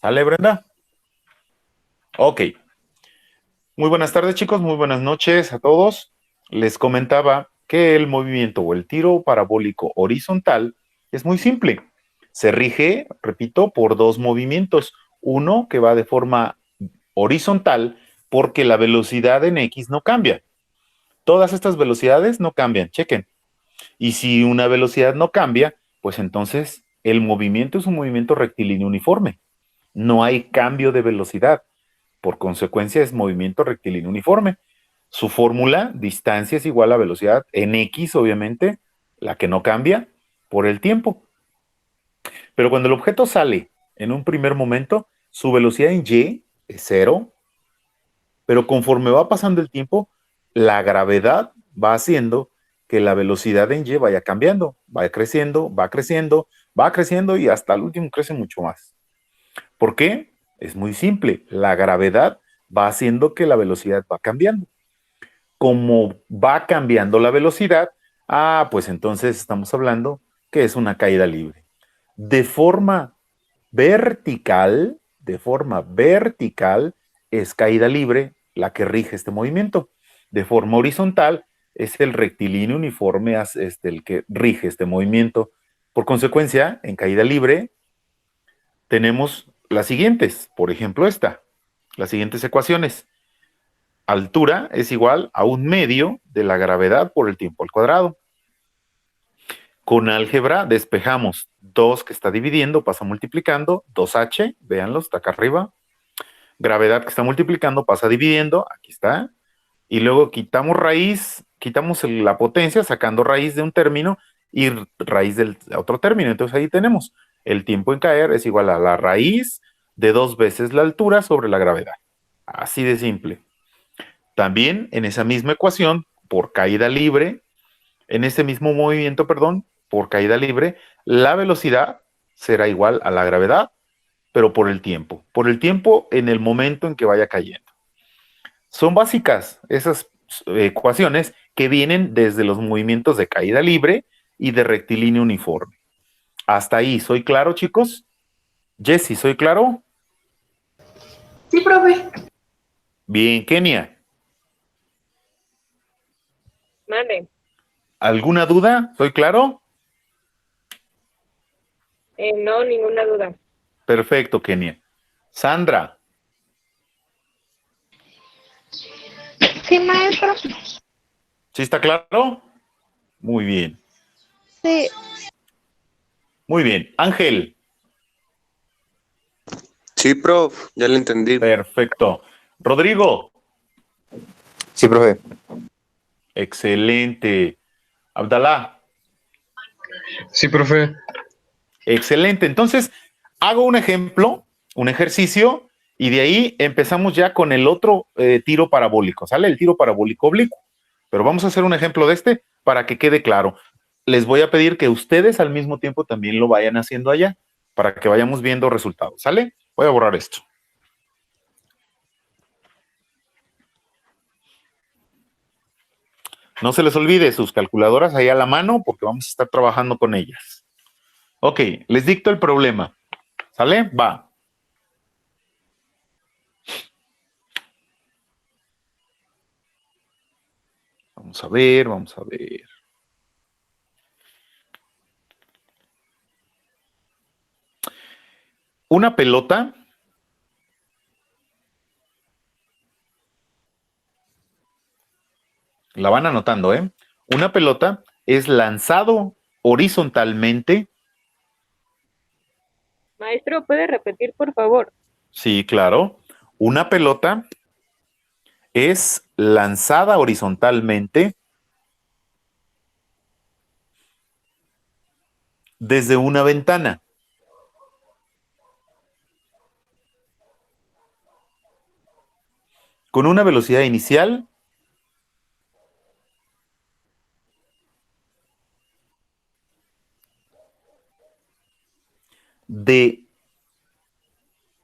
¿Sale, Brenda? Ok. Muy buenas tardes, chicos. Muy buenas noches a todos. Les comentaba que el movimiento o el tiro parabólico horizontal es muy simple. Se rige, repito, por dos movimientos. Uno que va de forma horizontal porque la velocidad en X no cambia. Todas estas velocidades no cambian, chequen. Y si una velocidad no cambia, pues entonces el movimiento es un movimiento rectilíneo uniforme. No hay cambio de velocidad. Por consecuencia, es movimiento rectilíneo uniforme. Su fórmula, distancia es igual a velocidad en X, obviamente, la que no cambia, por el tiempo. Pero cuando el objeto sale en un primer momento, su velocidad en Y es cero, pero conforme va pasando el tiempo, la gravedad va haciendo que la velocidad en Y vaya cambiando, vaya creciendo, va creciendo, va creciendo y hasta el último crece mucho más. ¿Por qué? Es muy simple. La gravedad va haciendo que la velocidad va cambiando. Como va cambiando la velocidad, pues entonces estamos hablando que es una caída libre. De forma vertical es caída libre la que rige este movimiento. De forma horizontal es el rectilíneo uniforme el que rige este movimiento. Por consecuencia, en caída libre tenemos las siguientes, por ejemplo las siguientes ecuaciones. Altura es igual a un medio de la gravedad por el tiempo al cuadrado. Con álgebra despejamos 2 que está dividiendo, pasa multiplicando, 2h, véanlo, está acá arriba. Gravedad que está multiplicando, pasa dividiendo, aquí está. Y luego quitamos raíz, quitamos la potencia, sacando raíz de un término y raíz del otro término. Entonces ahí tenemos, el tiempo en caer es igual a la raíz de 2 veces la altura sobre la gravedad. Así de simple. También en esa misma ecuación, por caída libre, en ese mismo movimiento, perdón, por caída libre, la velocidad será igual a la gravedad, pero por el tiempo en el momento en que vaya cayendo. Son básicas esas ecuaciones que vienen desde los movimientos de caída libre y de rectilíneo uniforme. Hasta ahí, ¿soy claro, chicos? Jesse, ¿soy claro? Sí, profe. Bien, Kenia. Mande. ¿Alguna duda? ¿Soy claro? No, ninguna duda. Perfecto, Kenia. Sandra. Sí, maestro. ¿Sí está claro? Muy bien. Sí, Muy bien. Ángel. Sí, prof, ya lo entendí. Perfecto. Rodrigo. Sí, profe. Excelente. Abdalá. Sí, profe. Excelente. Entonces, hago un ejemplo, un ejercicio, y de ahí empezamos ya con el otro tiro parabólico. ¿Sale? El tiro parabólico oblicuo. Pero vamos a hacer un ejemplo de este para que quede claro. Les voy a pedir que ustedes al mismo tiempo también lo vayan haciendo allá para que vayamos viendo resultados. ¿Sale? Voy a borrar esto. No se les olvide sus calculadoras ahí a la mano porque vamos a estar trabajando con ellas. Ok, les dicto el problema. ¿Sale? Va. Vamos a ver, vamos a ver. Una pelota la van anotando, ¿eh? Una pelota es lanzado horizontalmente. Maestro, ¿puede repetir, por favor? Sí, claro. Una pelota es lanzada horizontalmente desde una ventana. Con una velocidad inicial de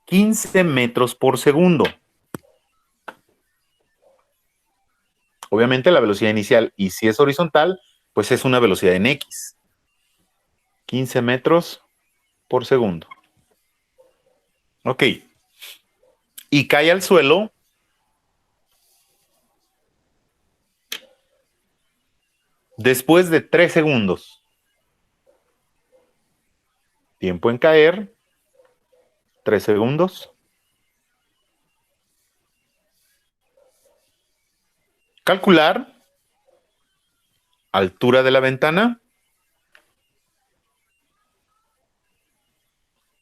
15 metros por segundo. Obviamente la velocidad inicial, y si es horizontal, pues es una velocidad en X. 15 metros por segundo. Ok. Y cae al suelo después de 3 segundos. Tiempo en caer, 3 segundos. Calcular altura de la ventana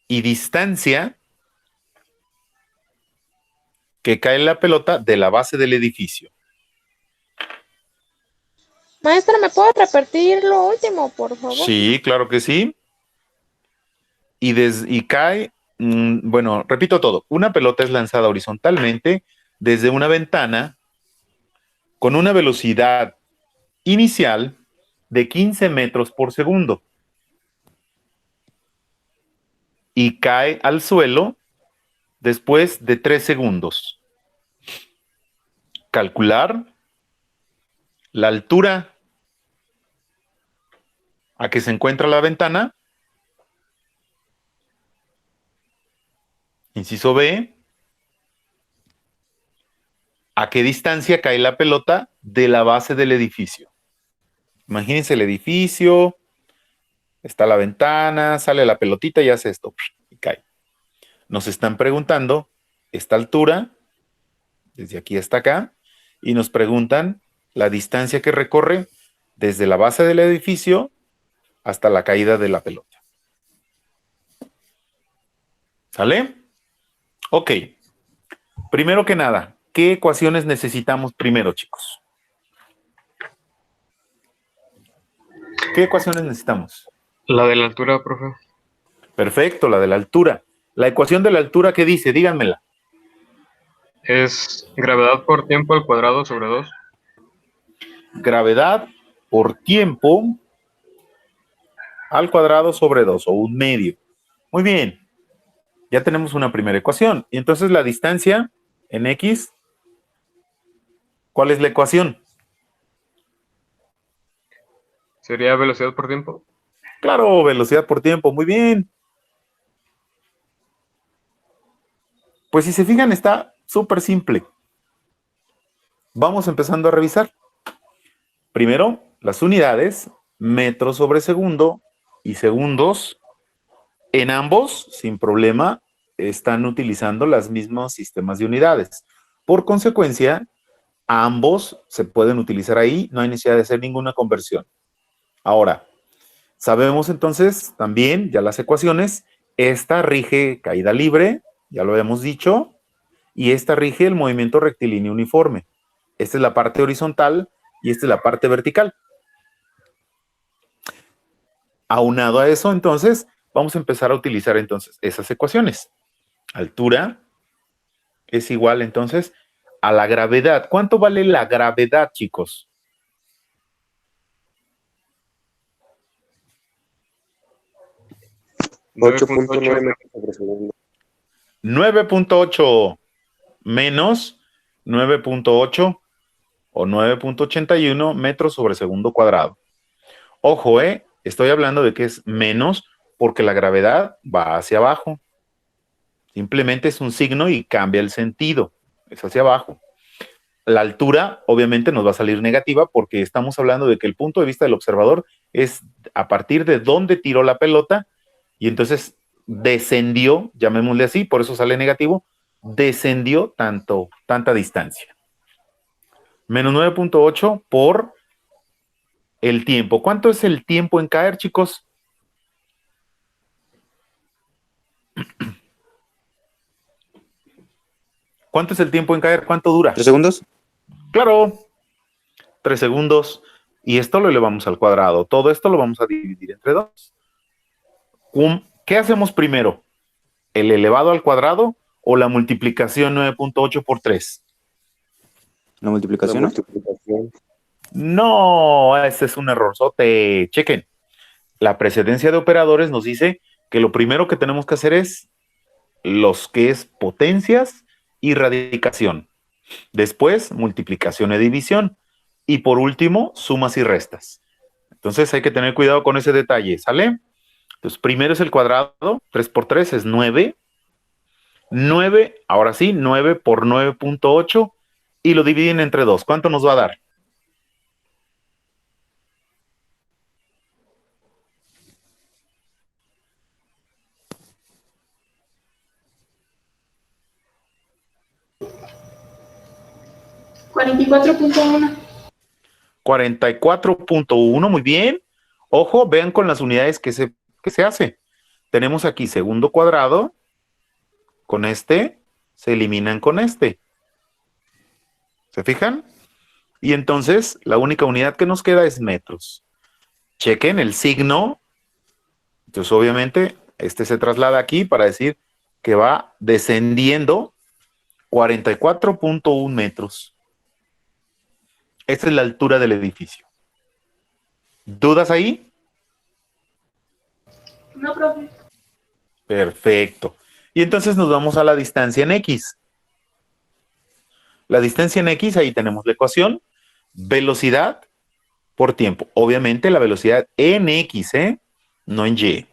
y distancia que cae la pelota de la base del edificio. Maestra, ¿me puedo repetir lo último, por favor? Sí, claro que sí. Y cae, bueno, repito todo. Una pelota es lanzada horizontalmente desde una ventana con una velocidad inicial de 15 metros por segundo y cae al suelo después de 3 segundos. Calcular la altura a que se encuentra la ventana. Inciso B. ¿A qué distancia cae la pelota de la base del edificio? Imagínense el edificio, está la ventana, sale la pelotita y hace esto, y cae. Nos están preguntando esta altura, desde aquí hasta acá, y nos preguntan la distancia que recorre desde la base del edificio hasta la caída de la pelota. ¿Sale? Ok. Primero que nada, ¿qué ecuaciones necesitamos primero, chicos? ¿Qué ecuaciones necesitamos? La de la altura, profe. Perfecto, la de la altura. La ecuación de la altura, ¿qué dice? Díganmela. Es gravedad por tiempo al cuadrado sobre 2. Gravedad por tiempo al cuadrado sobre 2 o un medio. Muy bien. Ya tenemos una primera ecuación. Y entonces la distancia en X, ¿cuál es la ecuación? ¿Sería velocidad por tiempo? Claro, velocidad por tiempo. Muy bien. Pues si se fijan, está súper simple. Vamos empezando a revisar. Primero, las unidades, metros sobre segundo y segundos. En ambos, sin problema, están utilizando los mismos sistemas de unidades. Por consecuencia, ambos se pueden utilizar ahí, no hay necesidad de hacer ninguna conversión. Ahora, sabemos entonces también ya las ecuaciones. Esta rige caída libre, ya lo habíamos dicho, y esta rige el movimiento rectilíneo uniforme. Esta es la parte horizontal y esta es la parte vertical. Aunado a eso, entonces, vamos a empezar a utilizar entonces esas ecuaciones. Altura es igual entonces a la gravedad. ¿Cuánto vale la gravedad, chicos? Ocho punto nueve metros sobre segundo. 9.8 menos 9.8 o 9.81 metros sobre segundo cuadrado. Ojo, estoy hablando de que es menos porque la gravedad va hacia abajo. Simplemente es un signo y cambia el sentido. Es hacia abajo. La altura obviamente nos va a salir negativa porque estamos hablando de que el punto de vista del observador es a partir de dónde tiró la pelota y entonces descendió, llamémosle así, por eso sale negativo, descendió tanta distancia. Menos 9.8 por el tiempo. ¿Cuánto es el tiempo en caer, chicos? ¿Cuánto es el tiempo en caer? ¿Cuánto dura? 3 segundos. Claro, 3 segundos. Y esto lo elevamos al cuadrado. Todo esto lo vamos a dividir entre 2. ¿Qué hacemos primero? ¿El elevado al cuadrado o la multiplicación 9.8 por 3? La multiplicación. La multiplicación. No, ese es un errorzote. Chequen. La precedencia de operadores nos dice que lo primero que tenemos que hacer es los que es potencias y radicación. Después, multiplicación y división. Y por último, sumas y restas. Entonces hay que tener cuidado con ese detalle, ¿sale? Entonces primero es el cuadrado, 3 por 3 es 9. 9, ahora sí, 9 por 9.8 y lo dividen entre 2. ¿Cuánto nos va a dar? ¿44.1? 44.1, muy bien. Ojo, vean con las unidades que se hace. Tenemos aquí segundo cuadrado, con este, se eliminan con este. ¿Se fijan? Y entonces la única unidad que nos queda es metros. Chequen el signo. Entonces obviamente este se traslada aquí para decir que va descendiendo 44.1 metros. Esta es la altura del edificio. ¿Dudas ahí? No, profe. Perfecto. Y entonces nos vamos a la distancia en X. La distancia en X, ahí tenemos la ecuación. Velocidad por tiempo. Obviamente la velocidad en X, no en Y.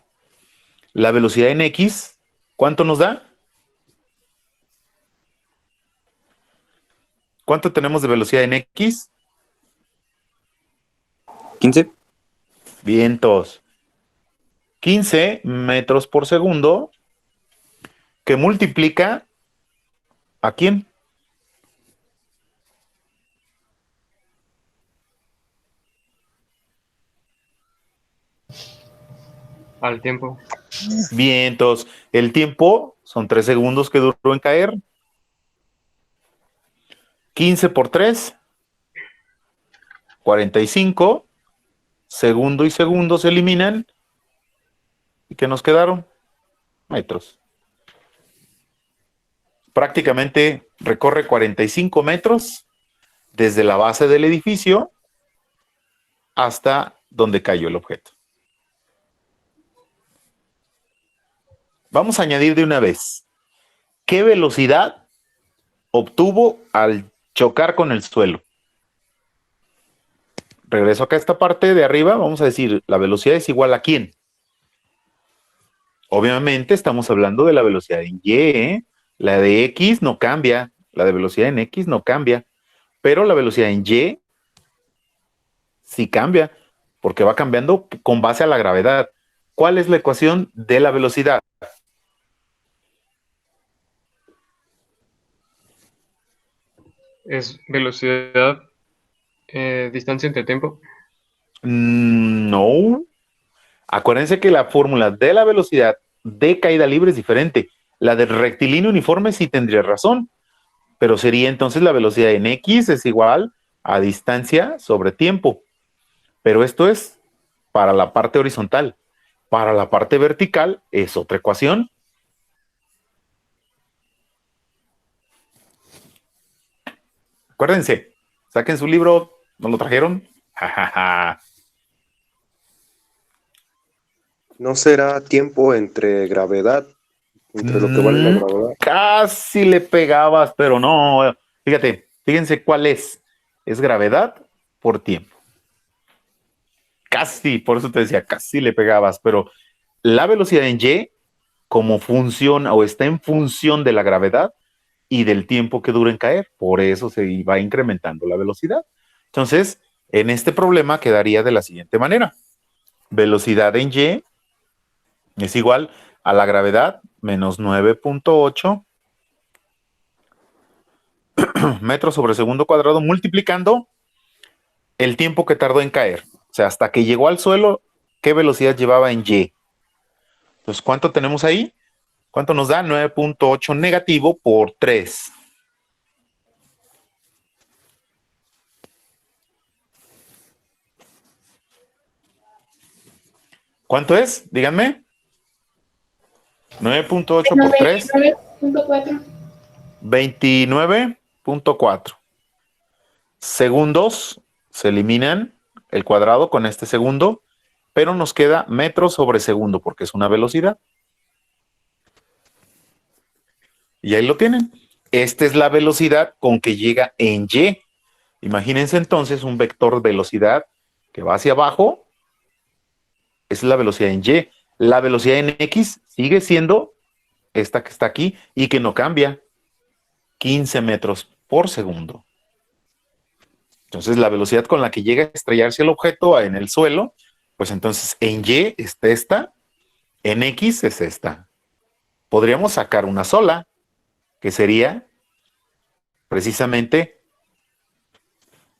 La velocidad en X, ¿cuánto nos da? ¿Cuánto tenemos de velocidad en X? 15. Vientos. 15 metros por segundo, que multiplica ¿a quién? Al tiempo. Vientos. El tiempo son 3 segundos que duró en caer. 15 por 3, 45. Segundo y segundo se eliminan. ¿Y qué nos quedaron? Metros. Prácticamente recorre 45 metros desde la base del edificio hasta donde cayó el objeto. Vamos a añadir de una vez. ¿Qué velocidad obtuvo al chocar con el suelo? Regreso acá a esta parte de arriba. Vamos a decir, la velocidad es igual a ¿quién? Obviamente estamos hablando de la velocidad en Y, ¿eh? La de X no cambia. La de velocidad en X no cambia. Pero la velocidad en Y sí cambia, porque va cambiando con base a la gravedad. ¿Cuál es la ecuación de la velocidad? Es velocidad, distancia entre tiempo. No. Acuérdense que la fórmula de la velocidad de caída libre es diferente. La del rectilíneo uniforme sí tendría razón, pero sería entonces la velocidad en X es igual a distancia sobre tiempo. Pero esto es para la parte horizontal. Para la parte vertical es otra ecuación. Acuérdense, saquen su libro, ¿no lo trajeron? ¿No será tiempo entre gravedad, entre lo que vale la gravedad? Casi le pegabas, pero no. Fíjense cuál es. Es gravedad por tiempo. Casi, por eso te decía, casi le pegabas, pero la velocidad en Y, como funciona o está en función de la gravedad y del tiempo que dura en caer, por eso se va incrementando la velocidad. Entonces, en este problema quedaría de la siguiente manera. Velocidad en Y es igual a la gravedad menos 9.8 metros sobre segundo cuadrado multiplicando el tiempo que tardó en caer. O sea, hasta que llegó al suelo, ¿qué velocidad llevaba en Y? Entonces, ¿cuánto tenemos ahí? ¿Cuánto nos da? 9.8 negativo por 3. ¿Cuánto es? Díganme. 9.8 por 3. 29.4. 29.4. Segundos se eliminan el cuadrado con este segundo, pero nos queda metros sobre segundo porque es una velocidad. Y ahí lo tienen. Esta es la velocidad con que llega en Y. Imagínense entonces un vector de velocidad que va hacia abajo. Esa es la velocidad en Y. La velocidad en X sigue siendo esta que está aquí, y que no cambia, 15 metros por segundo. Entonces, la velocidad con la que llega a estrellarse el objeto en el suelo, pues entonces en Y está esta, en X es esta. Podríamos sacar una sola, que sería precisamente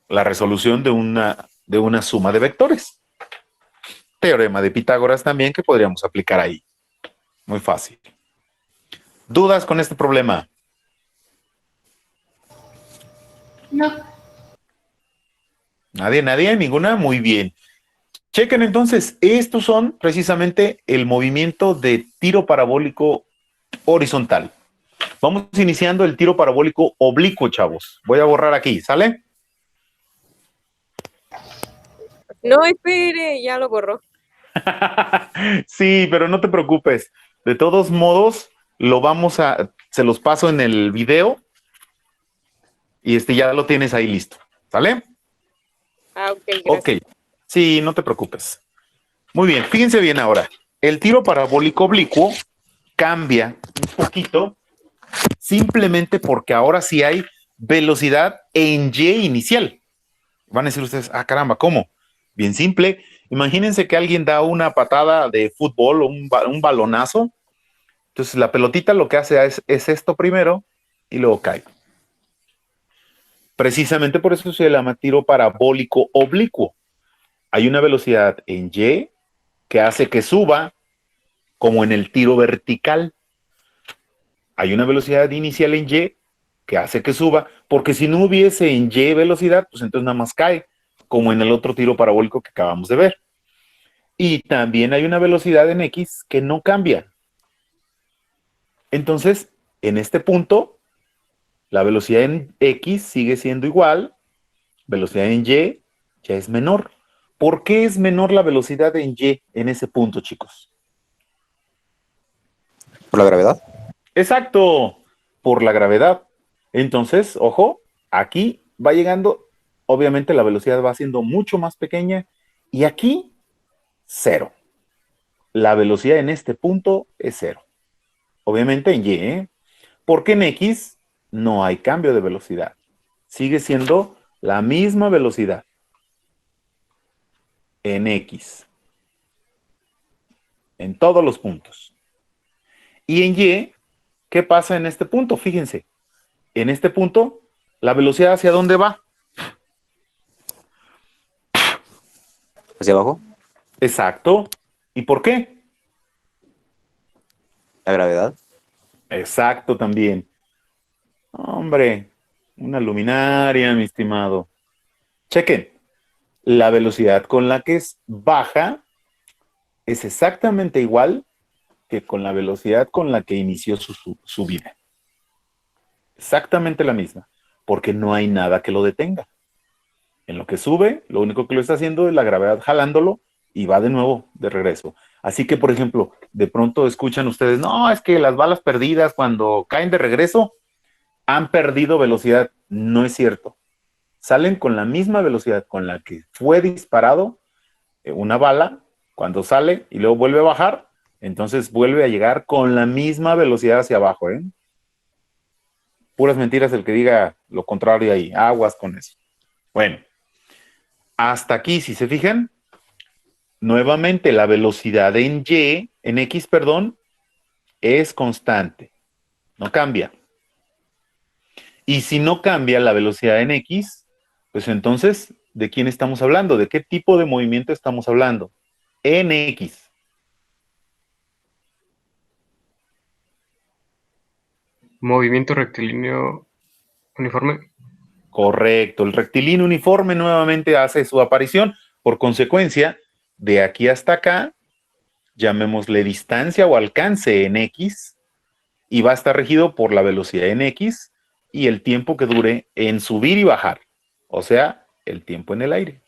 la resolución de una suma de vectores. Teorema de Pitágoras también que podríamos aplicar ahí. Muy fácil. ¿Dudas con este problema? No. Nadie, ninguna. Muy bien. Chequen entonces, estos son precisamente el movimiento de tiro parabólico horizontal. Vamos iniciando el tiro parabólico oblicuo, chavos. Voy a borrar aquí, ¿sale? No, espere, ya lo borró. Sí, pero no te preocupes. De todos modos, se los paso en el video y ya lo tienes ahí listo, ¿sale? Ok, gracias. Ok. Sí, no te preocupes. Muy bien, fíjense bien ahora. El tiro parabólico oblicuo cambia un poquito simplemente porque ahora sí hay velocidad en Y inicial. Van a decir ustedes, ah, caramba, ¿cómo? Bien simple. Imagínense que alguien da una patada de fútbol o un balonazo. Entonces la pelotita lo que hace es esto primero y luego cae. Precisamente por eso se llama tiro parabólico oblicuo. Hay una velocidad en Y que hace que suba como en el tiro vertical. Hay una velocidad inicial en Y que hace que suba, porque si no hubiese en Y velocidad, pues entonces nada más cae, como en el otro tiro parabólico que acabamos de ver. Y también hay una velocidad en X que no cambia. Entonces, en este punto, la velocidad en X sigue siendo igual, velocidad en Y ya es menor. ¿Por qué es menor la velocidad en Y en ese punto, chicos? ¿Por la gravedad? Exacto, por la gravedad. Entonces, ojo, aquí va llegando, obviamente la velocidad va siendo mucho más pequeña y aquí, cero. La velocidad en este punto es cero. Obviamente en Y, ¿eh? Porque en X no hay cambio de velocidad. Sigue siendo la misma velocidad en X, en todos los puntos. Y en Y, ¿qué pasa en este punto? Fíjense, en este punto, ¿la velocidad hacia dónde va? ¿Hacia abajo? Exacto. ¿Y por qué? ¿La gravedad? Exacto también. Hombre, una luminaria, mi estimado. Chequen, la velocidad con la que baja es exactamente igual que con la velocidad con la que inició su vida. Exactamente la misma, porque no hay nada que lo detenga. En lo que sube, lo único que lo está haciendo es la gravedad jalándolo y va de nuevo de regreso. Así que, por ejemplo, de pronto escuchan ustedes, no, es que las balas perdidas cuando caen de regreso han perdido velocidad. No es cierto. Salen con la misma velocidad con la que fue disparado una bala, cuando sale y luego vuelve a bajar, entonces vuelve a llegar con la misma velocidad hacia abajo, ¿eh? Puras mentiras el que diga lo contrario ahí. Aguas con eso. Bueno, hasta aquí, si se fijan, nuevamente la velocidad en Y, en X, perdón, es constante. No cambia. Y si no cambia la velocidad en X, pues entonces, ¿de quién estamos hablando? ¿De qué tipo de movimiento estamos hablando? En X. Movimiento rectilíneo uniforme. Correcto. El rectilíneo uniforme nuevamente hace su aparición. Por consecuencia, de aquí hasta acá, llamémosle distancia o alcance en X, y va a estar regido por la velocidad en X y el tiempo que dure en subir y bajar. O sea, el tiempo en el aire.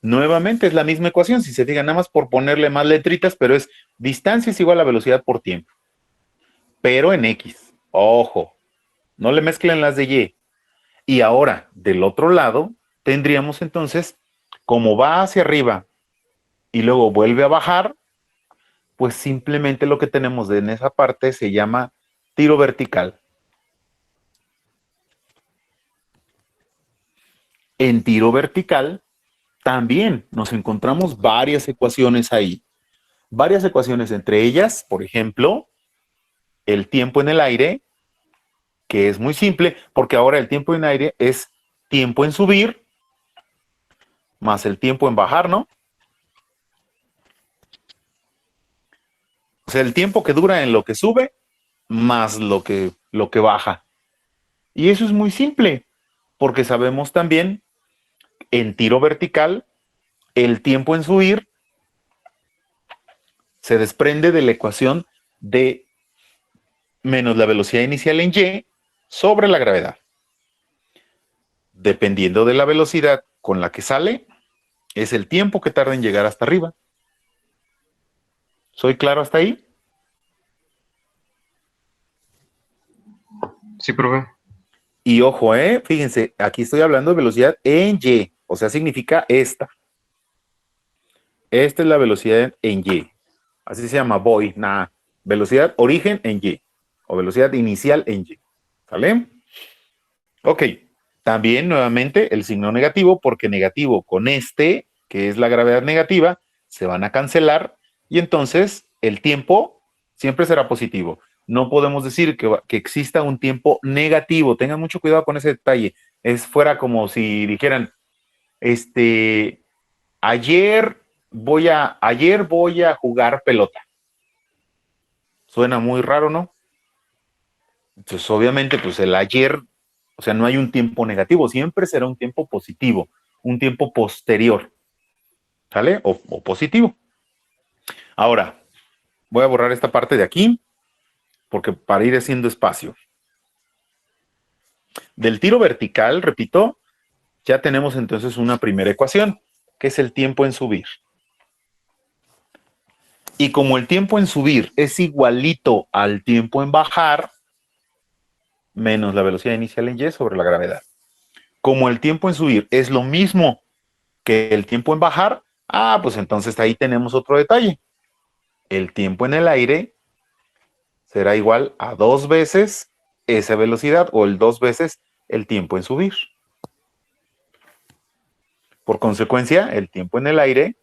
Nuevamente es la misma ecuación, si se fijan, nada más por ponerle más letritas, pero es distancia es igual a velocidad por tiempo. Pero en X. Ojo, no le mezclen las de Y. Y ahora, del otro lado, tendríamos entonces, como va hacia arriba y luego vuelve a bajar, pues simplemente lo que tenemos en esa parte se llama tiro vertical. En tiro vertical también nos encontramos varias ecuaciones ahí. Varias ecuaciones, entre ellas, por ejemplo, el tiempo en el aire, que es muy simple, porque ahora el tiempo en aire es tiempo en subir más el tiempo en bajar, ¿no? O sea, el tiempo que dura en lo que sube más lo que baja. Y eso es muy simple, porque sabemos también en tiro vertical, el tiempo en subir se desprende de la ecuación de menos la velocidad inicial en y sobre la gravedad. Dependiendo de la velocidad con la que sale, es el tiempo que tarda en llegar hasta arriba. ¿Soy claro hasta ahí? Sí, profe. Y ojo, fíjense, aquí estoy hablando de velocidad en y, o sea, significa esta. Esta es la velocidad en y. Así se llama void, nada. Velocidad origen en y, o velocidad inicial en y. ¿Sale? Ok. También, nuevamente, el signo negativo, porque negativo con este, que es la gravedad negativa, se van a cancelar, y entonces el tiempo siempre será positivo. No podemos decir que exista un tiempo negativo. Tengan mucho cuidado con ese detalle. Es fuera como si dijeran, ayer voy a jugar pelota. Suena muy raro, ¿no? Entonces, obviamente, pues el ayer, o sea, no hay un tiempo negativo, siempre será un tiempo positivo, un tiempo posterior, ¿sale? O positivo. Ahora, voy a borrar esta parte de aquí, porque para ir haciendo espacio. Del tiro vertical, repito, ya tenemos entonces una primera ecuación, que es el tiempo en subir. Y como el tiempo en subir es igualito al tiempo en bajar, menos la velocidad inicial en y sobre la gravedad. Como el tiempo en subir es lo mismo que el tiempo en bajar, pues entonces ahí tenemos otro detalle. El tiempo en el aire será igual a 2 veces esa velocidad o el 2 veces el tiempo en subir. Por consecuencia, el tiempo en el aire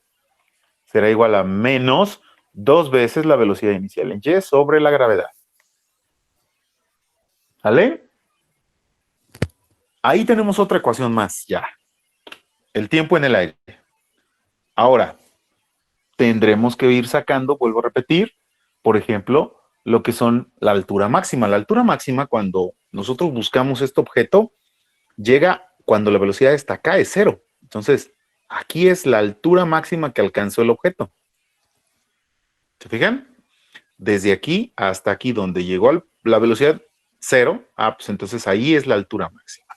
será igual a menos 2 veces la velocidad inicial en y sobre la gravedad. ¿Vale? Ahí tenemos otra ecuación más ya. El tiempo en el aire. Ahora, tendremos que ir sacando, vuelvo a repetir, por ejemplo, lo que son la altura máxima. La altura máxima, cuando nosotros buscamos este objeto, llega cuando la velocidad hasta acá es 0. Entonces, aquí es la altura máxima que alcanzó el objeto. ¿Se fijan? Desde aquí hasta aquí, donde llegó la velocidad 0, pues entonces ahí es la altura máxima.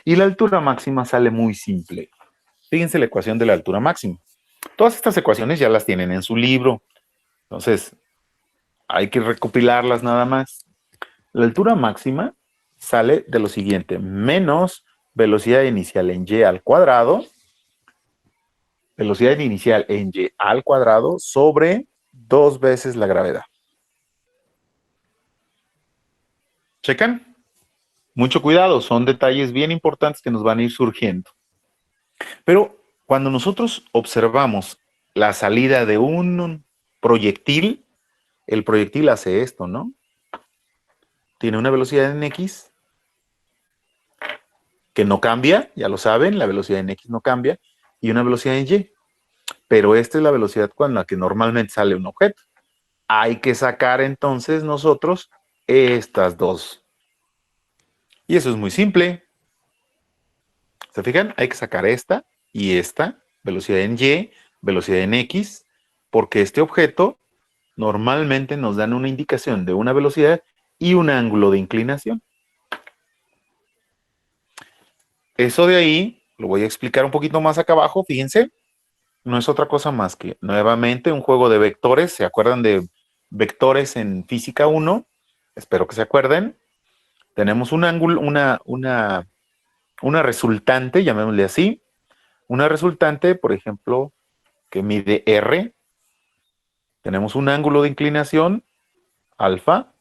Y la altura máxima sale muy simple. Fíjense la ecuación de la altura máxima. Todas estas ecuaciones ya las tienen en su libro. Entonces, hay que recopilarlas nada más. La altura máxima sale de lo siguiente, menos velocidad inicial en y al cuadrado, velocidad inicial en y al cuadrado sobre 2 veces la gravedad. ¿Checan? Mucho cuidado, son detalles bien importantes que nos van a ir surgiendo. Pero cuando nosotros observamos la salida de un proyectil, el proyectil hace esto, ¿no? Tiene una velocidad en x que no cambia, ya lo saben, la velocidad en x no cambia, y una velocidad en y. Pero esta es la velocidad con la que normalmente sale un objeto. Hay que sacar entonces nosotros estas dos. Y eso es muy simple. ¿Se fijan? Hay que sacar esta y esta, velocidad en y, velocidad en x, porque este objeto normalmente nos dan una indicación de una velocidad y un ángulo de inclinación. Eso de ahí lo voy a explicar un poquito más acá abajo, fíjense. No es otra cosa más que, nuevamente, un juego de vectores. ¿Se acuerdan de vectores en física 1? Espero que se acuerden. Tenemos un ángulo, una resultante, llamémosle así. Una resultante, por ejemplo, que mide R. Tenemos un ángulo de inclinación, alfa,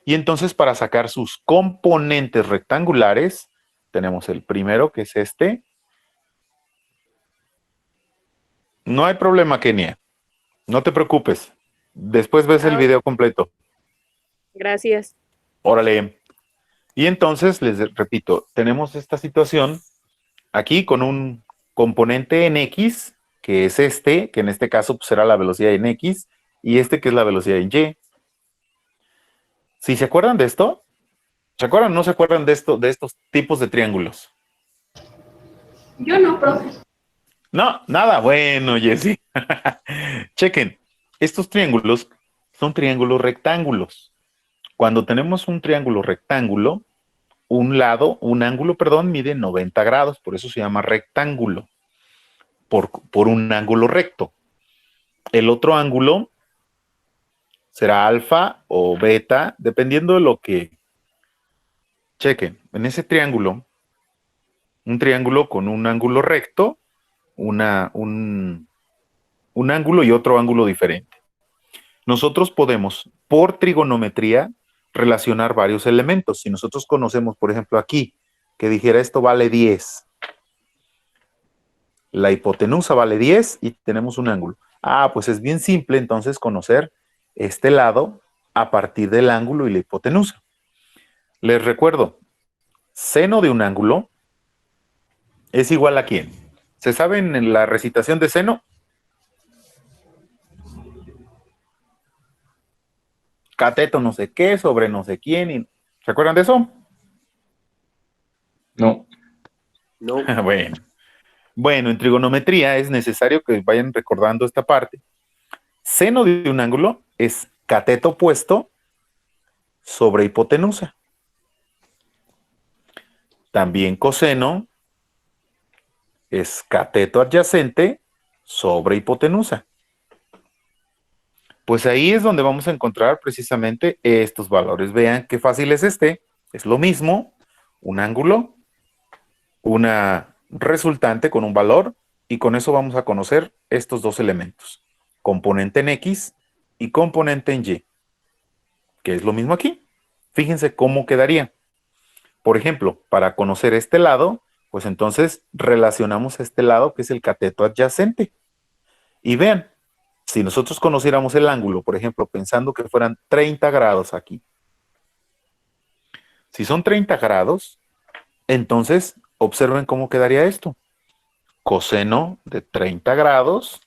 y entonces para sacar sus componentes rectangulares, tenemos el primero, que es este. No hay problema, Kenia. No te preocupes. Después ves el video completo. Gracias. Órale. Y entonces, les repito, tenemos esta situación aquí con un componente en X, que es este, que en este caso pues, será la velocidad en X, y este que es la velocidad en Y. Si se acuerdan de esto, ¿se acuerdan o no se acuerdan de esto, de estos tipos de triángulos? Yo no, profe. No, nada, bueno, Jessy. Chequen, estos triángulos son triángulos rectángulos. Cuando tenemos un triángulo rectángulo, un ángulo, perdón, mide 90 grados, por eso se llama rectángulo, por un ángulo recto. El otro ángulo será alfa o beta, dependiendo de lo que... Chequen, en ese triángulo, un triángulo con un ángulo recto, un ángulo y otro ángulo diferente. Nosotros podemos, por trigonometría, relacionar varios elementos. Si nosotros conocemos, por ejemplo, aquí, que dijera esto vale 10. La hipotenusa vale 10 y tenemos un ángulo. Ah, pues es bien simple entonces conocer este lado a partir del ángulo y la hipotenusa. Les recuerdo, seno de un ángulo es igual a ¿quién? ¿Se saben en la recitación de seno? Cateto no sé qué sobre no sé quién. Y... ¿se acuerdan de eso? No. No. Bueno, en trigonometría es necesario que vayan recordando esta parte. Seno de un ángulo es cateto opuesto sobre hipotenusa. También coseno es cateto adyacente sobre hipotenusa. Pues ahí es donde vamos a encontrar precisamente estos valores. Vean qué fácil es este. Es lo mismo, un ángulo, una resultante con un valor, y con eso vamos a conocer estos dos elementos. Componente en X y componente en Y, que es lo mismo aquí. Fíjense cómo quedaría. Por ejemplo, para conocer este lado, pues entonces relacionamos este lado que es el cateto adyacente. Y vean, si nosotros conociéramos el ángulo, por ejemplo, pensando que fueran 30 grados aquí. Si son 30 grados, entonces observen cómo quedaría esto. Coseno de 30 grados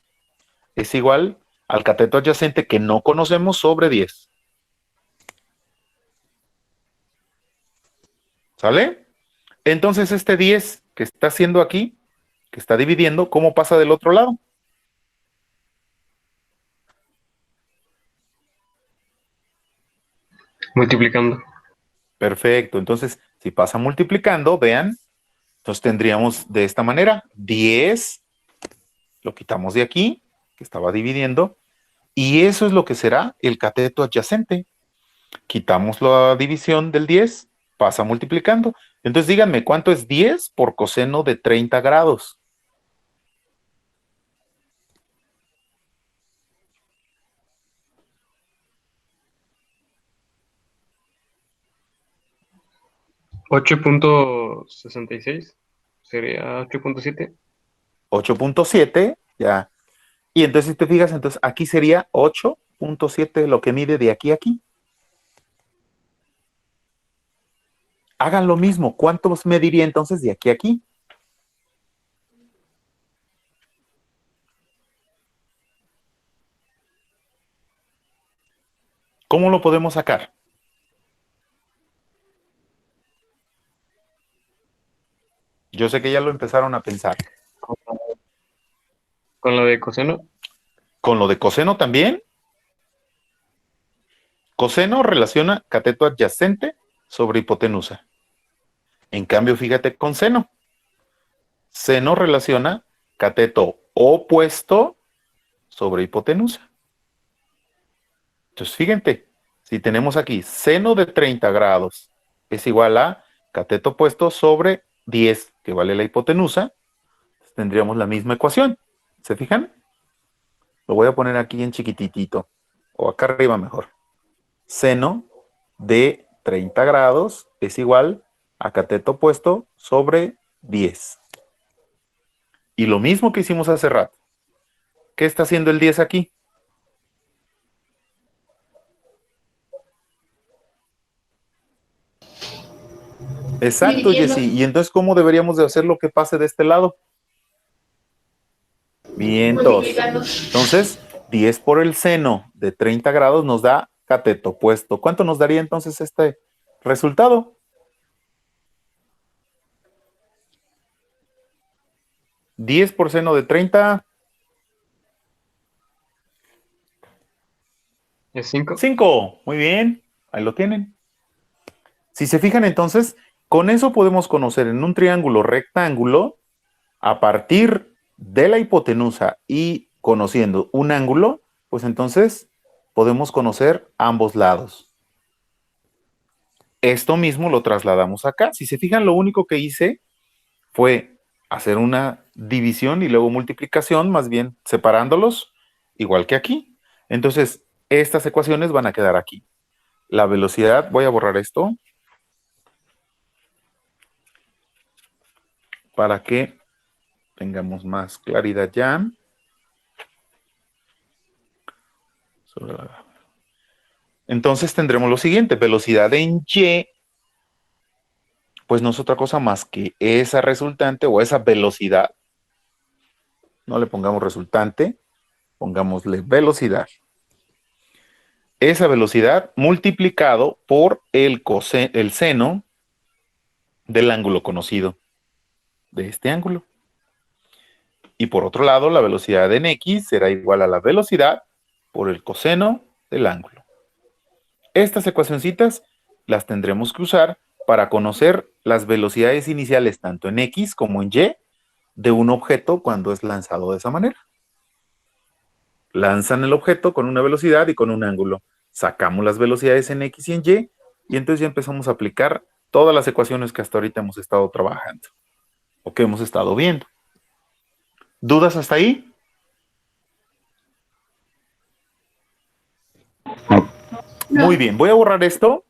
es igual al cateto adyacente que no conocemos sobre 10. ¿Sale? Entonces este 10 que está haciendo aquí, que está dividiendo, ¿cómo pasa del otro lado? Multiplicando. Perfecto. Entonces, si pasa multiplicando, vean, entonces tendríamos de esta manera, 10, lo quitamos de aquí, que estaba dividiendo, y eso es lo que será el cateto adyacente. Quitamos la división del 10, pasa multiplicando. Entonces díganme, ¿cuánto es 10 por coseno de 30 grados? ¿8.66? Sería 8.7. 8.7, ya. Y entonces si te fijas, entonces aquí sería 8.7 lo que mide de aquí a aquí. Hagan lo mismo. ¿Cuántos mediría entonces de aquí a aquí? ¿Cómo lo podemos sacar? Yo sé que ya lo empezaron a pensar. Con lo de coseno. ¿Con lo de coseno también? Coseno relaciona cateto adyacente sobre hipotenusa. En cambio, fíjate con seno. Seno relaciona cateto opuesto sobre hipotenusa. Entonces, fíjate, si tenemos aquí seno de 30 grados es igual a cateto opuesto sobre 10, que vale la hipotenusa, tendríamos la misma ecuación. ¿Se fijan? lo voy a poner aquí en chiquititito, o acá arriba mejor. Seno de 30 grados es igual a cateto opuesto sobre 10. Y lo mismo que hicimos hace rato. ¿Qué está haciendo el 10 aquí? Exacto, Dividiendo. Jessy. ¿Y entonces cómo deberíamos de hacer lo que pase de este lado? Vientos. Multiplicando. Entonces, 10 por el seno de 30 grados nos da cateto opuesto. ¿Cuánto nos daría entonces este resultado? ¿10 por seno de 30? ¿Es 5? 5. Muy bien. Ahí lo tienen. Si se fijan entonces, con eso podemos conocer en un triángulo rectángulo, a partir de la hipotenusa y conociendo un ángulo, pues entonces podemos conocer ambos lados. Esto mismo lo trasladamos acá. Si se fijan, lo único que hice fue hacer una división y luego multiplicación, más bien separándolos, igual que aquí. Entonces, estas ecuaciones van a quedar aquí. La velocidad, voy a borrar esto para que tengamos más claridad ya. Entonces tendremos lo siguiente, velocidad en Y, pues no es otra cosa más que esa resultante o esa velocidad. No le pongamos resultante, pongámosle velocidad. Esa velocidad multiplicado por el seno del ángulo conocido, de este ángulo. Y por otro lado, la velocidad en X será igual a la velocidad por el coseno del ángulo. Estas ecuacioncitas las tendremos que usar para conocer las velocidades iniciales tanto en X como en Y de un objeto cuando es lanzado de esa manera. Lanzan el objeto con una velocidad y con un ángulo. Sacamos las velocidades en X y en Y entonces ya empezamos a aplicar todas las ecuaciones que hasta ahorita hemos estado trabajando o que hemos estado viendo. ¿Dudas hasta ahí? No. Muy bien, voy a borrar esto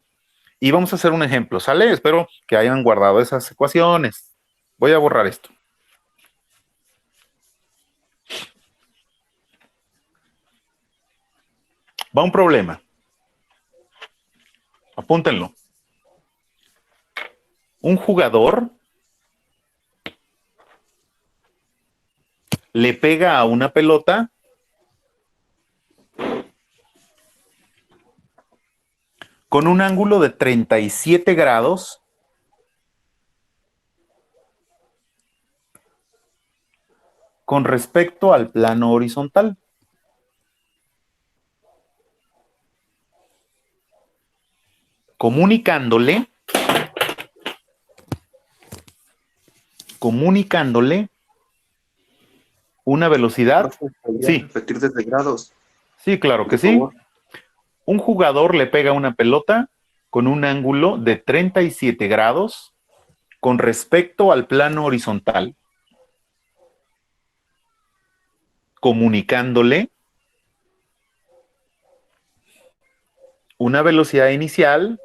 y vamos a hacer un ejemplo, ¿sale? Espero que hayan guardado esas ecuaciones. Voy a borrar esto. Va un problema. Apúntenlo. Un jugador le pega a una pelota con un ángulo de 37 grados con respecto al plano horizontal. Comunicándole una velocidad. Sí. Repetir desde grados. Sí, claro que Por sí. favor. Un jugador le pega una pelota con un ángulo de 37 grados con respecto al plano horizontal, comunicándole una velocidad inicial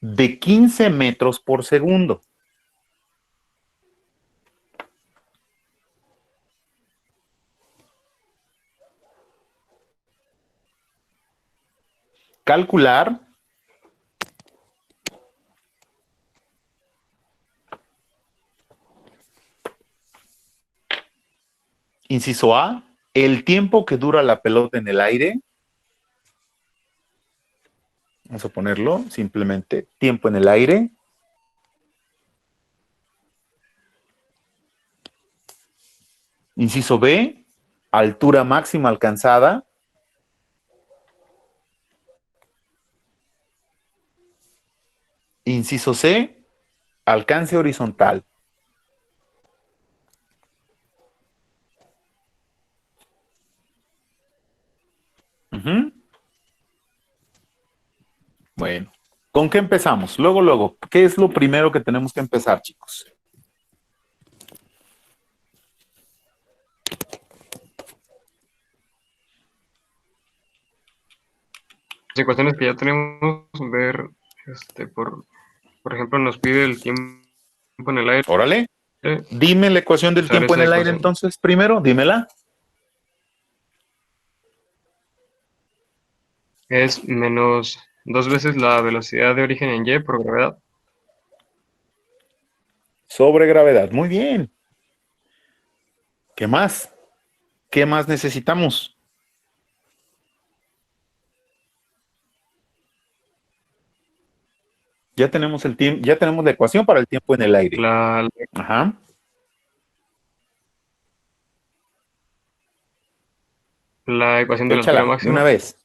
de 15 metros por segundo. Calcular inciso A, el tiempo que dura la pelota en el aire. Vamos a ponerlo simplemente tiempo en el aire. Inciso B, altura máxima alcanzada. Inciso C, alcance horizontal. Bueno, ¿con qué empezamos? Luego, ¿qué es lo primero que tenemos que empezar, chicos? ecuaciones que ya tenemos, ver, por ejemplo, nos pide el tiempo en el aire. Órale. Dime la ecuación del Usar tiempo en esa el aire ecuación. entonces, primero, dímela. Es menos 2 veces la velocidad de origen en y por gravedad. Sobre gravedad. Muy bien. ¿Qué más? ¿Qué más necesitamos? Ya tenemos el tiempo, ya tenemos la ecuación para el tiempo en el aire. La, Ajá. la ecuación de la altura Échala de una máxima vez.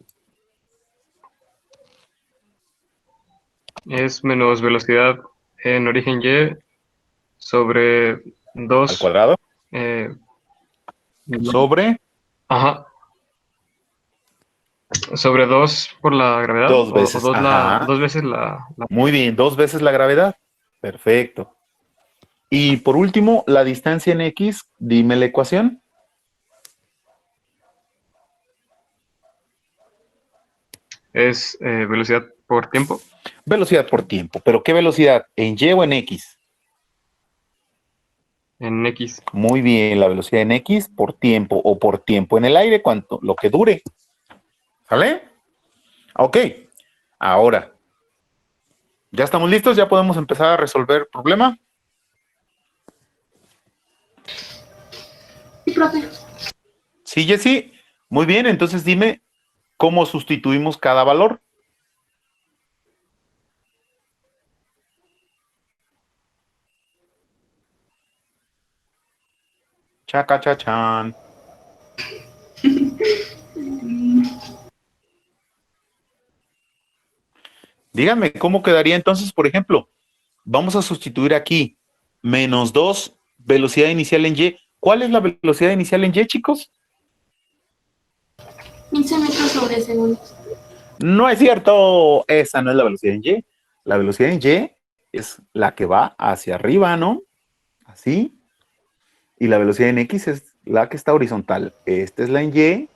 es menos velocidad en origen y sobre Al 2. cuadrado. No. Sobre Ajá. Sobre 2 por la gravedad dos o veces. Ajá. 2 veces la. Muy bien, 2 veces la gravedad. Perfecto. Y por último, la distancia en X, dime la ecuación. Es velocidad por tiempo. Velocidad por tiempo. ¿Pero qué velocidad? ¿En Y o en X? En X. Muy bien, la velocidad en X por tiempo o por tiempo en el aire, cuanto lo que dure. ¿Sale? Ok. Ahora, ¿ya estamos listos? ¿Ya podemos empezar a resolver el problema? Sí, profe. Sí, Jessy. Muy bien, entonces dime cómo sustituimos cada valor. Chaca, chachan. Díganme, ¿cómo quedaría entonces, por ejemplo? Vamos a sustituir aquí menos 2 velocidad inicial en Y. ¿Cuál es la velocidad inicial en Y, chicos? 15 metros sobre segundo. No es cierto, esa no es la velocidad en Y. La velocidad en Y es la que va hacia arriba, ¿no? Así. Y la velocidad en X es la que está horizontal. Esta es la en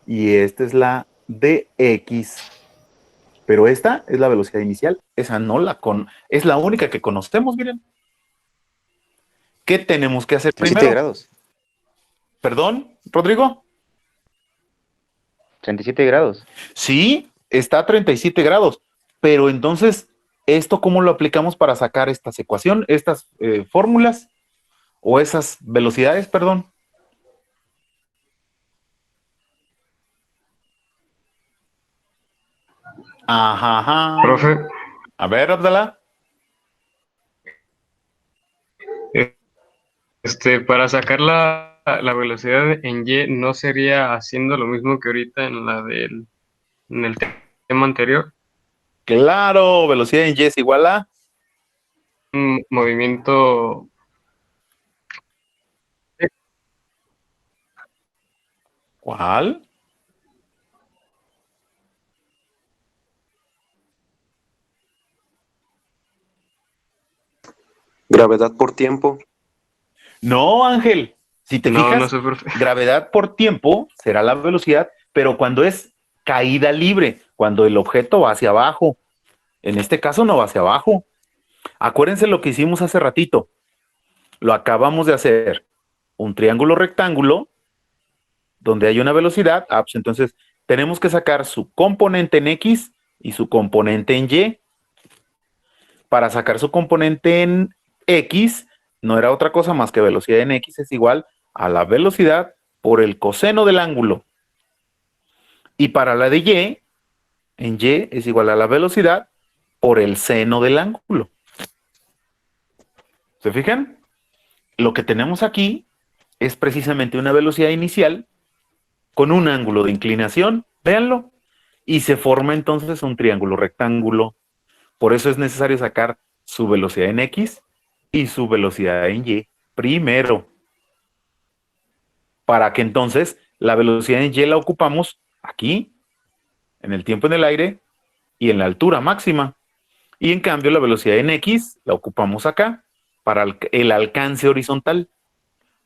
y esta es la de X. Pero esta es la velocidad inicial. Esa no es la única que conocemos, miren. ¿Qué tenemos que hacer 37 primero? grados. ¿Perdón, Rodrigo? 37 grados. Sí, está a 37 grados. Pero entonces, ¿esto cómo lo aplicamos para sacar estas ecuaciones, estas fórmulas o esas velocidades, perdón? Ajá, ajá. Profe, A ver, Abdalá. para sacar la velocidad en y no sería haciendo lo mismo que ahorita en el tema anterior. Claro, velocidad en Y es igual a. Un movimiento. ¿Cuál? Gravedad por tiempo. No, Ángel. Si te No, no fijas, sé, profe. gravedad por tiempo será la velocidad, pero cuando es caída libre, cuando el objeto va hacia abajo. En este caso no va hacia abajo. Acuérdense lo que hicimos hace ratito. Lo acabamos de hacer. Un triángulo rectángulo donde hay una velocidad. Pues entonces tenemos que sacar su componente en X y su componente en Y. Para sacar su componente en X, no era otra cosa más que velocidad en X es igual a la velocidad por el coseno del ángulo. Y para la de Y, en Y es igual a la velocidad por el seno del ángulo. ¿Se fijan? Lo que tenemos aquí es precisamente una velocidad inicial con un ángulo de inclinación, véanlo, y se forma entonces un triángulo rectángulo. Por eso es necesario sacar su velocidad en X y su velocidad en Y primero. Para que entonces la velocidad en Y la ocupamos aquí, en el tiempo en el aire y en la altura máxima. Y en cambio la velocidad en X la ocupamos acá para el alcance horizontal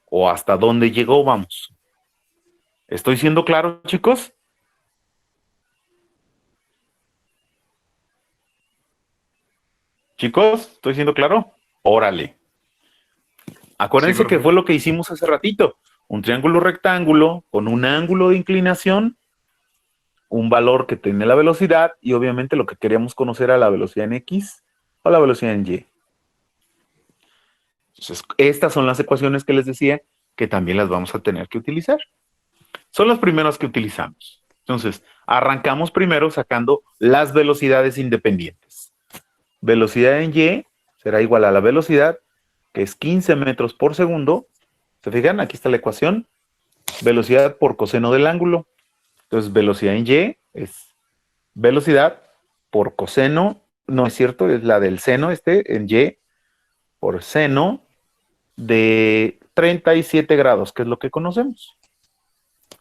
o hasta dónde llegó, vamos. ¿Estoy siendo claro, chicos? Chicos, ¿estoy siendo claro? Órale. Acuérdense Sí, que fue lo que hicimos hace ratito. Un triángulo rectángulo con un ángulo de inclinación, un valor que tiene la velocidad y obviamente lo que queríamos conocer era la velocidad en X o la velocidad en Y. Entonces, estas son las ecuaciones que les decía que también las vamos a tener que utilizar. Son las primeras que utilizamos. Entonces, arrancamos primero sacando las velocidades independientes. Velocidad en Y será igual a la velocidad, que es 15 metros por segundo. ¿Se fijan? Aquí está la ecuación. Velocidad por coseno del ángulo. Entonces, velocidad en Y es velocidad por coseno, no es cierto, es la del seno en Y, por seno de 37 grados, que es lo que conocemos.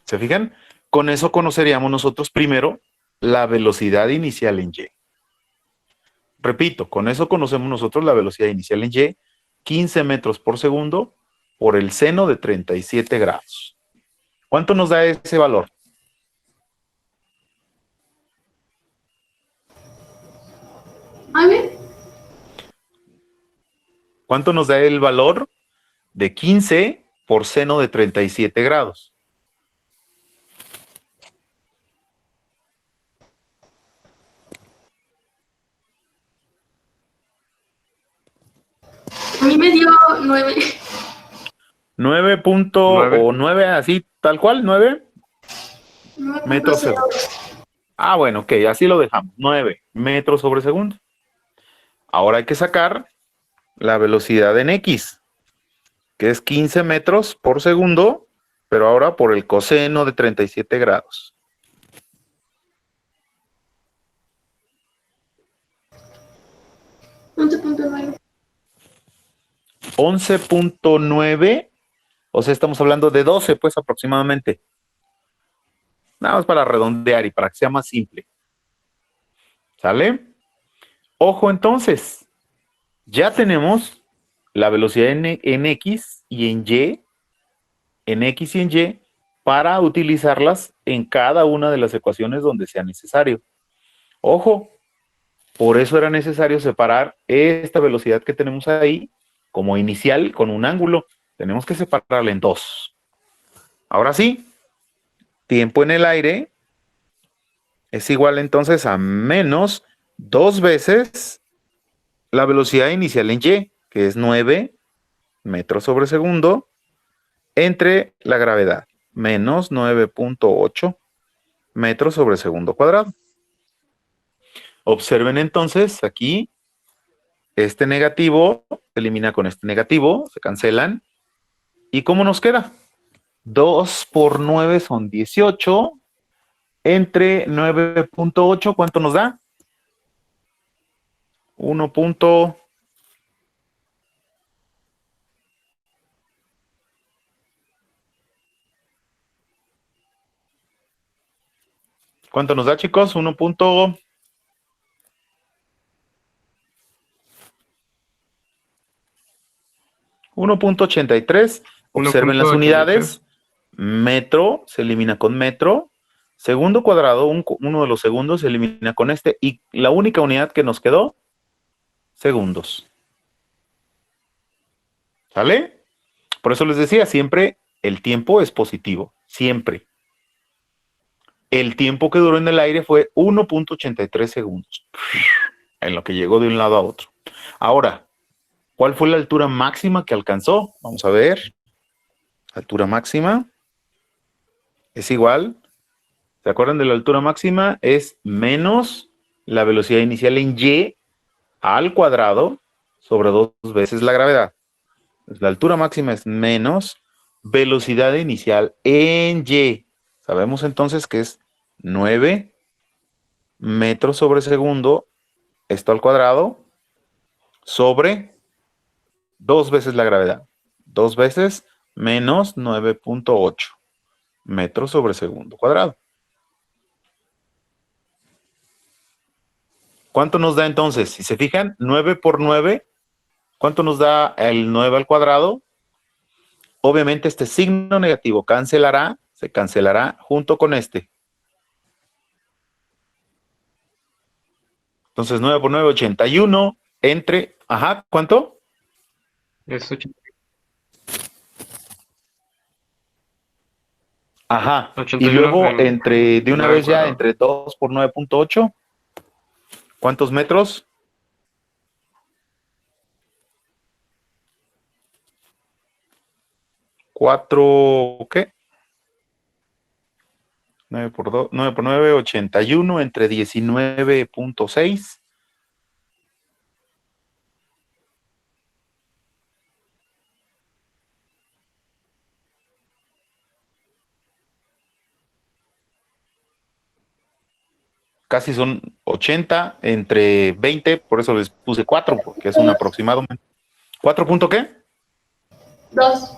¿Se fijan? Con eso conoceríamos nosotros primero la velocidad inicial en Y. Repito, con eso conocemos nosotros la velocidad inicial en Y, 15 metros por segundo por el seno de 37 grados. ¿Cuánto nos da ese valor? A ver, ¿Cuánto nos da el valor de 15 por seno de 37 grados? a mí me dio 9. 9 punto o 9 así, tal cual, 9 metros sobre. Ah, bueno, ok, así lo dejamos. 9 metros sobre segundo. Ahora hay que sacar la velocidad en X, que es 15 metros por segundo, pero ahora por el coseno de 37 grados. 11.9. 11.9, o sea, estamos hablando de 12, pues aproximadamente. Nada más para redondear y para que sea más simple. ¿Sale? Ojo entonces, ya tenemos la velocidad en X y en X y en Y, para utilizarlas en cada una de las ecuaciones donde sea necesario. Ojo, por eso era necesario separar esta velocidad que tenemos ahí como inicial con un ángulo. Tenemos que separarla en dos. Ahora sí, tiempo en el aire es igual entonces a menos 2 veces la velocidad inicial en Y, que es 9 metros sobre segundo, entre la gravedad, menos 9.8 metros sobre segundo cuadrado. Observen entonces aquí, este negativo se elimina con este negativo, se cancelan. ¿Y cómo nos queda? 2 por 9 son 18. Entre 9.8, ¿cuánto nos da? 1. ¿Cuánto nos da, chicos? 1.83. Observen las 1.83. unidades. Metro se elimina con metro. Segundo cuadrado, uno de los segundos se elimina con este. Y la única unidad que nos quedó, segundos. ¿Sale? Por eso les decía, siempre el tiempo es positivo. Siempre. El tiempo que duró en el aire fue 1.83 segundos. En lo que llegó de un lado a otro. Ahora, ¿cuál fue la altura máxima que alcanzó? Vamos a ver. Altura máxima es igual. ¿Se acuerdan de la altura máxima? Es menos la velocidad inicial en Y al cuadrado sobre 2 veces la gravedad. La altura máxima es menos velocidad inicial en Y. Sabemos entonces que es 9 metros sobre segundo, esto al cuadrado, sobre 2 veces la gravedad. 2 veces menos 9.8 metros sobre segundo cuadrado. ¿Cuánto nos da entonces? Si se fijan, 9 por 9, ¿cuánto nos da el 9 al cuadrado? Obviamente este signo negativo se cancelará junto con este. Entonces 9 por 9, 81. entre, ajá, ¿cuánto? Es 80. Ajá. Y 81 luego en entre, de una lado vez ya, cuadrado. entre 2 por 9.8, ¿cuántos metros? 4, ¿qué? 9 por 2, 9 por 9, 81 entre 19.6. Casi son 80 entre 20, por eso les puse 4, porque es un aproximado. ¿4 punto qué? 2.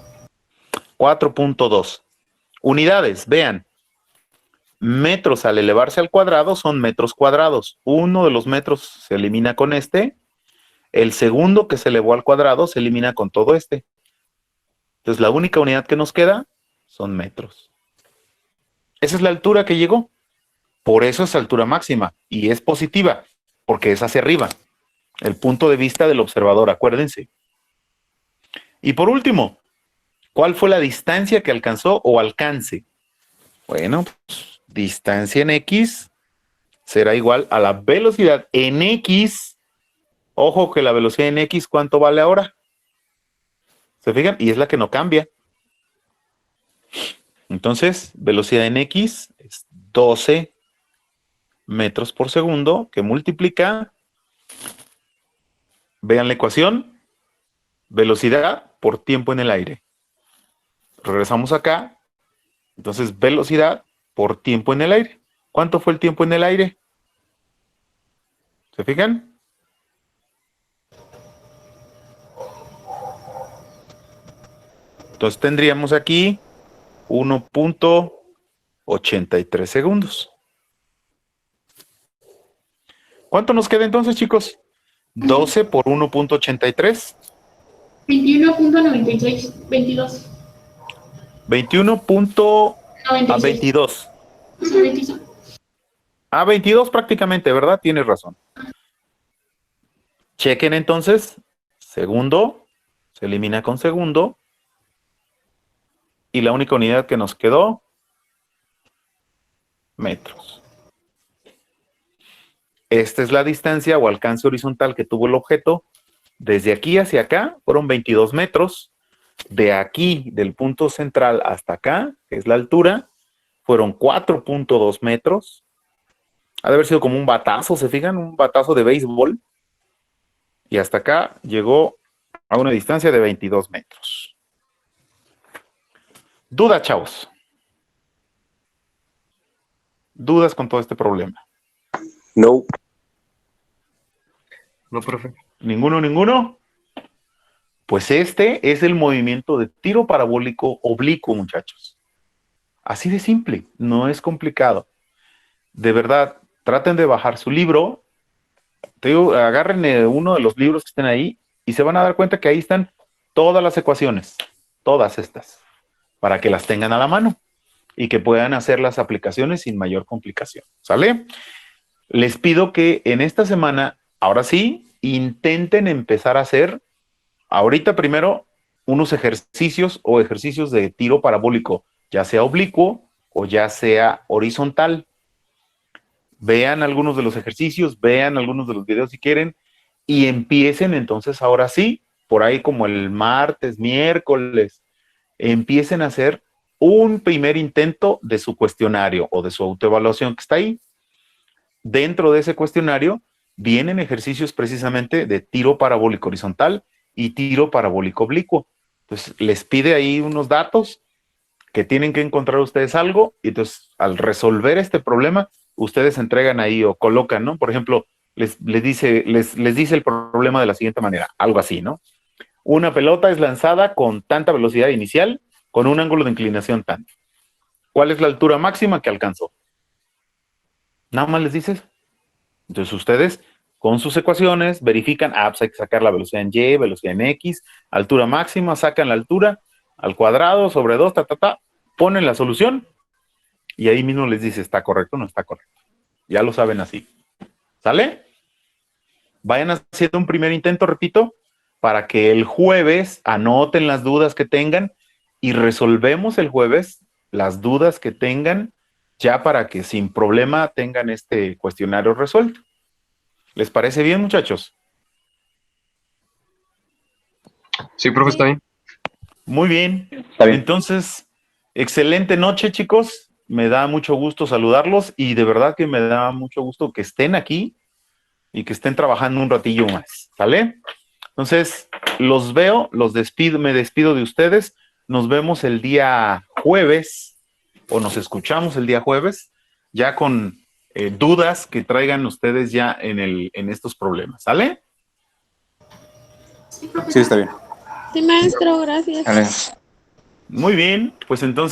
4.2. Unidades, vean. Metros al elevarse al cuadrado son metros cuadrados. Uno de los metros se elimina con este. El segundo que se elevó al cuadrado se elimina con todo este. Entonces la única unidad que nos queda son metros. Esa es la altura que llegó. Por eso es altura máxima y es positiva, porque es hacia arriba. El punto de vista del observador, acuérdense. Y por último, ¿cuál fue la distancia que alcanzó o alcance? Bueno, pues, distancia en X será igual a la velocidad en X. Ojo que la velocidad en X, ¿cuánto vale ahora? ¿Se fijan? Y es la que no cambia. Entonces, velocidad en X es 12 metros por segundo, que multiplica, vean la ecuación, velocidad por tiempo en el aire. Regresamos acá. Entonces, velocidad por tiempo en el aire. ¿Cuánto fue el tiempo en el aire? ¿Se fijan? Entonces tendríamos aquí 1.83 segundos. ¿Cuánto nos queda entonces, chicos? 12 por 1.83. 21.96. 22. 21.22. 96. A 22 prácticamente, ¿verdad? Tienes razón. Chequen entonces. Segundo. Se elimina con segundo. Y la única unidad que nos quedó, metros. Esta es la distancia o alcance horizontal que tuvo el objeto. Desde aquí hacia acá fueron 22 metros. De aquí, del punto central hasta acá, que es la altura, fueron 4.2 metros. Ha de haber sido como un batazo, ¿se fijan? Un batazo de béisbol. Y hasta acá llegó a una distancia de 22 metros. Duda, chavos. ¿Dudas con todo este problema? No. No, profe. ¿Ninguno? Pues este es el movimiento de tiro parabólico oblicuo, muchachos. Así de simple, no es complicado. De verdad, traten de bajar su libro. Te digo, agarren uno de los libros que estén ahí y se van a dar cuenta que ahí están todas las ecuaciones, todas estas, para que las tengan a la mano y que puedan hacer las aplicaciones sin mayor complicación. ¿Sale? Les pido que en esta semana, ahora sí, intenten empezar a hacer, ahorita primero, unos ejercicios o ejercicios de tiro parabólico, ya sea oblicuo o ya sea horizontal. Vean algunos de los ejercicios, vean algunos de los videos si quieren y empiecen entonces ahora sí, por ahí como el martes, miércoles, empiecen a hacer un primer intento de su cuestionario o de su autoevaluación que está ahí. Dentro de ese cuestionario vienen ejercicios precisamente de tiro parabólico horizontal y tiro parabólico oblicuo. Entonces les pide ahí unos datos que tienen que encontrar ustedes algo y entonces al resolver este problema ustedes entregan ahí o colocan, ¿no? Por ejemplo, les dice el problema de la siguiente manera, algo así, ¿no? Una pelota es lanzada con tanta velocidad inicial con un ángulo de inclinación tanto. ¿Cuál es la altura máxima que alcanzó? Nada más les dices. Entonces ustedes con sus ecuaciones verifican, pues hay que sacar la velocidad en Y, velocidad en X, altura máxima, sacan la altura al cuadrado sobre 2, ponen la solución y ahí mismo les dice, ¿está correcto o no está correcto? Ya lo saben así. ¿Sale? vayan haciendo un primer intento, repito, para que el jueves anoten las dudas que tengan y resolvemos el jueves las dudas que tengan, ya para que sin problema tengan este cuestionario resuelto. ¿Les parece bien, muchachos? Sí, profe, está bien. Muy bien. Está bien. Entonces, excelente noche, chicos. Me da mucho gusto saludarlos y de verdad que me da mucho gusto que estén aquí y que estén trabajando un ratillo más, ¿sale? Entonces, los veo, los despido, me despido de ustedes. Nos vemos el día jueves, o nos escuchamos el día jueves, ya con dudas que traigan ustedes ya en estos problemas, ¿sale? Sí, profesor. Sí, está bien. Sí, maestro, gracias. Vale. Muy bien, pues entonces...